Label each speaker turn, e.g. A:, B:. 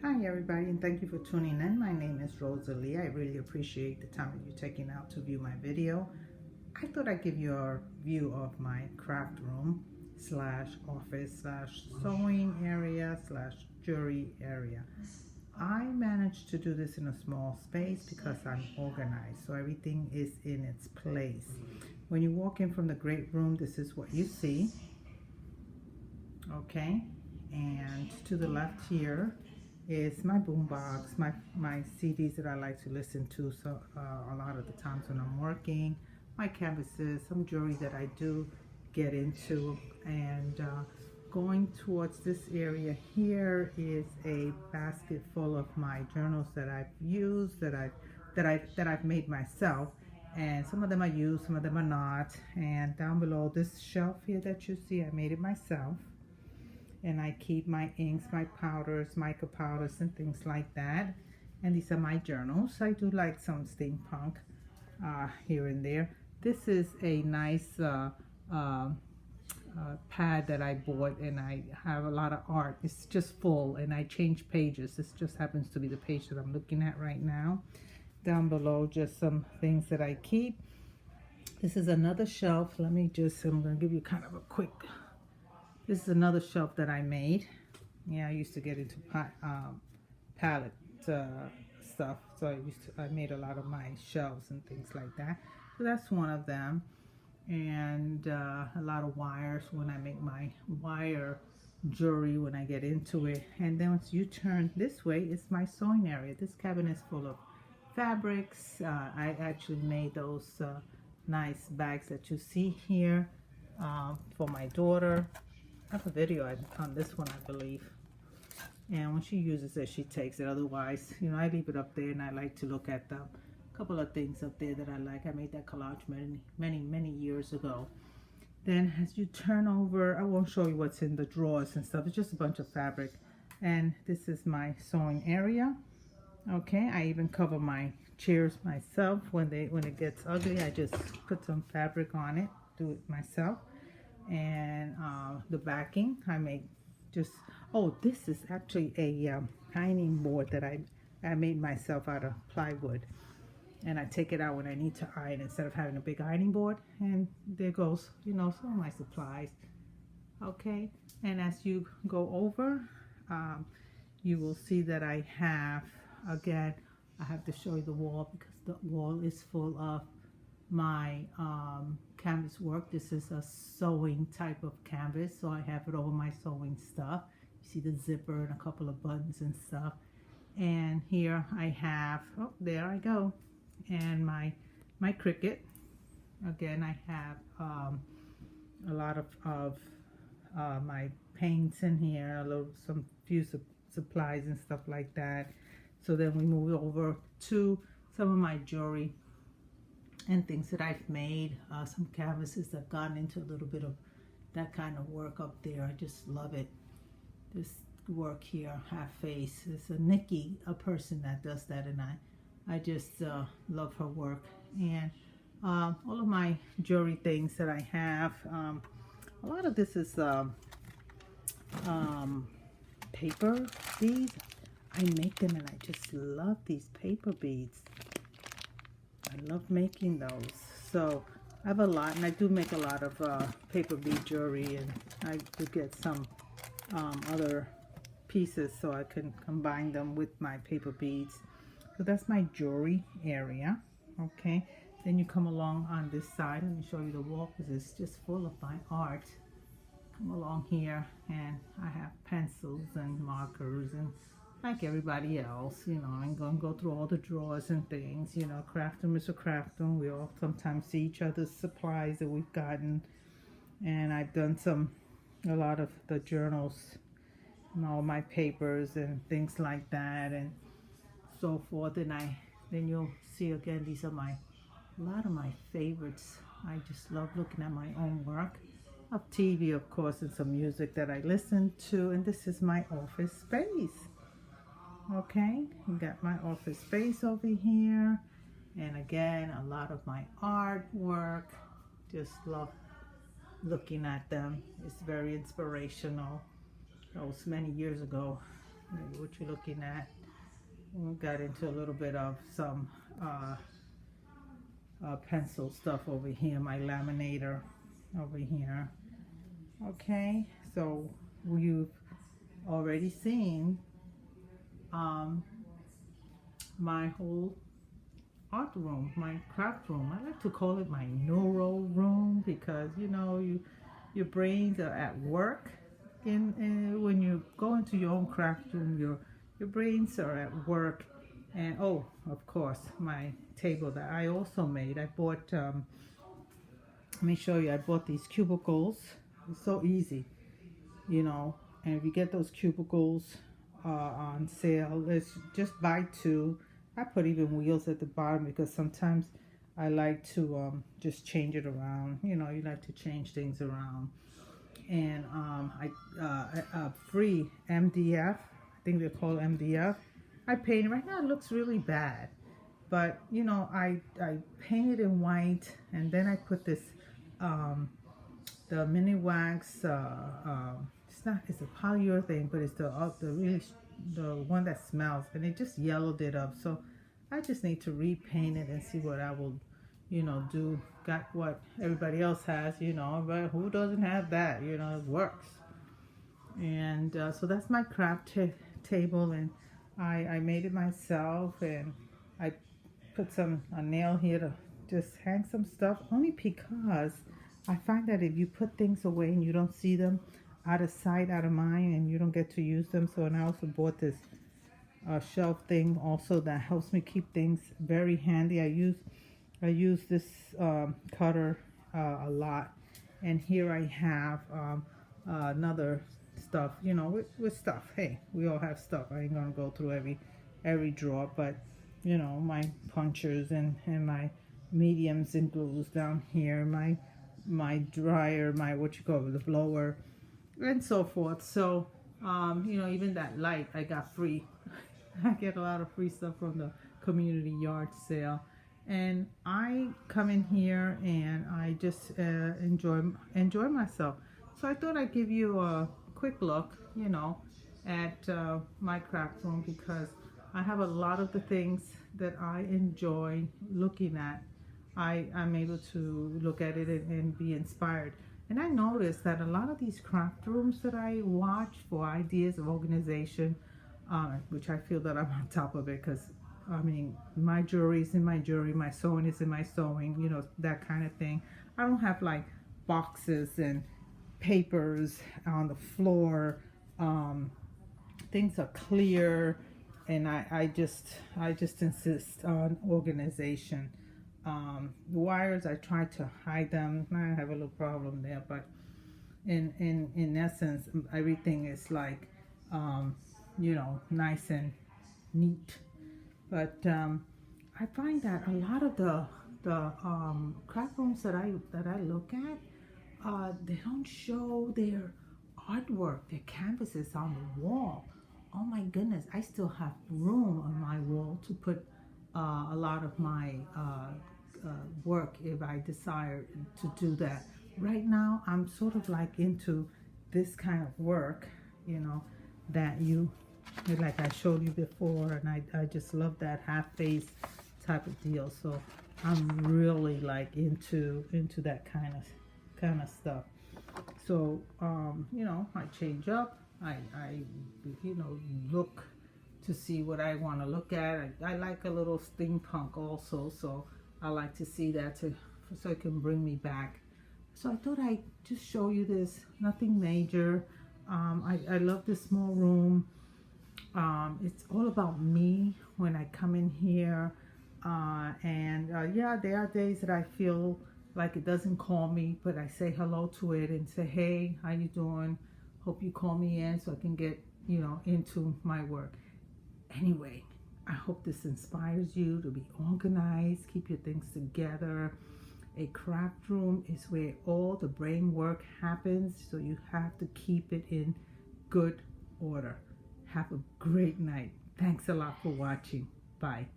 A: Hi everybody, and thank you for tuning in. My name is Rosalie. I really appreciate the time that you're taking out to view my video. I thought I'd give you a view of my craft room slash office slash sewing area slash jewelry area. I managed to do this in a small space because I'm organized, so everything is in its place. When you walk in from the great room, this is what you see. Okay, and to the left here is my boombox, my CDs that I like to listen to. So a lot of the times when I'm working, my canvases, some jewelry that I do get into, and going towards this area here is a basket full of my journals that I've used, that I've made myself, and some of them are used, some of them are not. And down below this shelf here that you see, I made it myself. And I keep my inks, my powders, mica powders, and things like that. And these are my journals. I do like some steampunk here and there. This is a nice pad that I bought, and I have a lot of art. It's just full, and I change pages. This just happens to be the page that I'm looking at right now. Down below, just some things that I keep. This is another shelf. I'm going to give you kind of a quick. This is another shelf that I made. Yeah, I used to get into palette stuff, so I made a lot of my shelves and things like that. So that's one of them, and a lot of wires when I make my wire jewelry when I get into it. And then once you turn this way, it's my sewing area. This cabinet is full of fabrics. I actually made those nice bags that you see here for my daughter. I have a video on this one, I believe, and when she uses it, she takes it. Otherwise, you know, I leave it up there, and I like to look at the couple of things up there that I like. I made that collage many years ago. Then as you turn over, I won't show you what's in the drawers and stuff. It's just a bunch of fabric. And this is my sewing area. Okay, I even cover my chairs myself. When it gets ugly, I just put some fabric on it, do it myself. And the backing I make just, oh, this is actually a ironing board that I made myself out of plywood, and I take it out when I need to iron instead of having a big ironing board. And there goes, you know, some of my supplies. Okay, and as you go over, you will see that I have, again, I have to show you the wall because the wall is full of my canvas work. This is a sewing type of canvas, so I have it over my sewing stuff. You see the zipper and a couple of buttons and stuff. And here I have, oh, there I go, and my Cricut. Again, I have a lot of my paints in here, some few supplies and stuff like that. So then we move over to some of my jewelry and things that I've made, some canvases that have gone into a little bit of that kind of work up there. I just love it. This work here, half face, is a Nikki, a person that does that, and I just love her work. And all of my jewelry things that I have, a lot of this is paper beads. I make them, and I just love these paper beads. I love making those. So I have a lot, and I do make a lot of paper bead jewelry, and I do get some other pieces so I can combine them with my paper beads. So that's my jewelry area. Okay, then you come along on this side. Let me show you the wall because it's just full of my art. Come along here, and I have pencils and markers, and like everybody else, you know, I'm going to go through all the drawers and things, you know, craft them is a craft them. We all sometimes see each other's supplies that we've gotten. And I've done a lot of the journals and all my papers and things like that and so forth. And then you'll see again, these are a lot of my favorites. I just love looking at my own work. Of TV, of course, and some music that I listen to. And this is my office space. Okay, you got my office space over here, and again, a lot of my artwork. Just love looking at them. It's very inspirational. That was many years ago, maybe what you're looking at. We got into a little bit of some pencil stuff over here, my laminator over here. Okay, so you've already seen my whole art room, my craft room. I like to call it my neuro room because you know your brains are at work. When you go into your own craft room, your brains are at work. And oh, of course, my table that I also made. I bought. Let me show you. I bought these cubicles. It's so easy, you know. And if you get those cubicles on sale, let's just buy two. I put even wheels at the bottom because sometimes I like to just change it around. You know, you like to change things around. And free MDF, I think they're called MDF. I painted. Right now it looks really bad, but you know I painted in white, and then I put this the mini wax. It's a polyurethane, but it's the one that smells, and it just yellowed it up. So I just need to repaint it and see what I will, you know, do. Got what everybody else has, you know, but who doesn't have that? You know, it works. And so that's my craft table, and I made it myself, and I put a nail here to just hang some stuff, only because I find that if you put things away and you don't see them, out of sight, out of mind, and you don't get to use them. So, and I also bought this shelf thing also that helps me keep things very handy. I use this cutter a lot, and here I have another stuff, you know, with stuff. Hey, we all have stuff. I ain't gonna go through every drawer, but you know, my punchers and my mediums and glues down here, my dryer, my the blower, and so forth. So you know, even that light I got free. I get a lot of free stuff from the community yard sale, and I come in here and I just enjoy myself. So I thought I'd give you a quick look, you know, at my craft room, because I have a lot of the things that I enjoy looking at. I'm able to look at it and be inspired. And I noticed that a lot of these craft rooms that I watch for ideas of organization, which I feel that I'm on top of it, because I mean, my jewelry is in my jewelry, my sewing is in my sewing, you know, that kind of thing. I don't have like boxes and papers on the floor. Things are clear, and I just insist on organization. Wires, I try to hide them. I have a little problem there, but in essence, everything is like you know, nice and neat. But I find that a lot of the craft rooms that I look at, they don't show their artwork, their canvases on the wall. Oh my goodness, I still have room on my wall to put a lot of my work if I desire to do that. Right now, I'm sort of like into this kind of work, you know, that like I showed you before, and I just love that half face type of deal. So I'm really like into that kind of stuff. So you know, I change up. I you know, look to see what I want to look at. I like a little steampunk also, so I like to see that so it can bring me back. So I thought I'd just show you this. Nothing major. I love this small room. It's all about me when I come in here, and yeah, there are days that I feel like it doesn't call me, but I say hello to it and say, hey, how you doing? Hope you call me in so I can get, you know, into my work. Anyway, I hope this inspires you to be organized, keep your things together. A craft room is where all the brain work happens, so you have to keep it in good order. Have a great night. Thanks a lot for watching. Bye.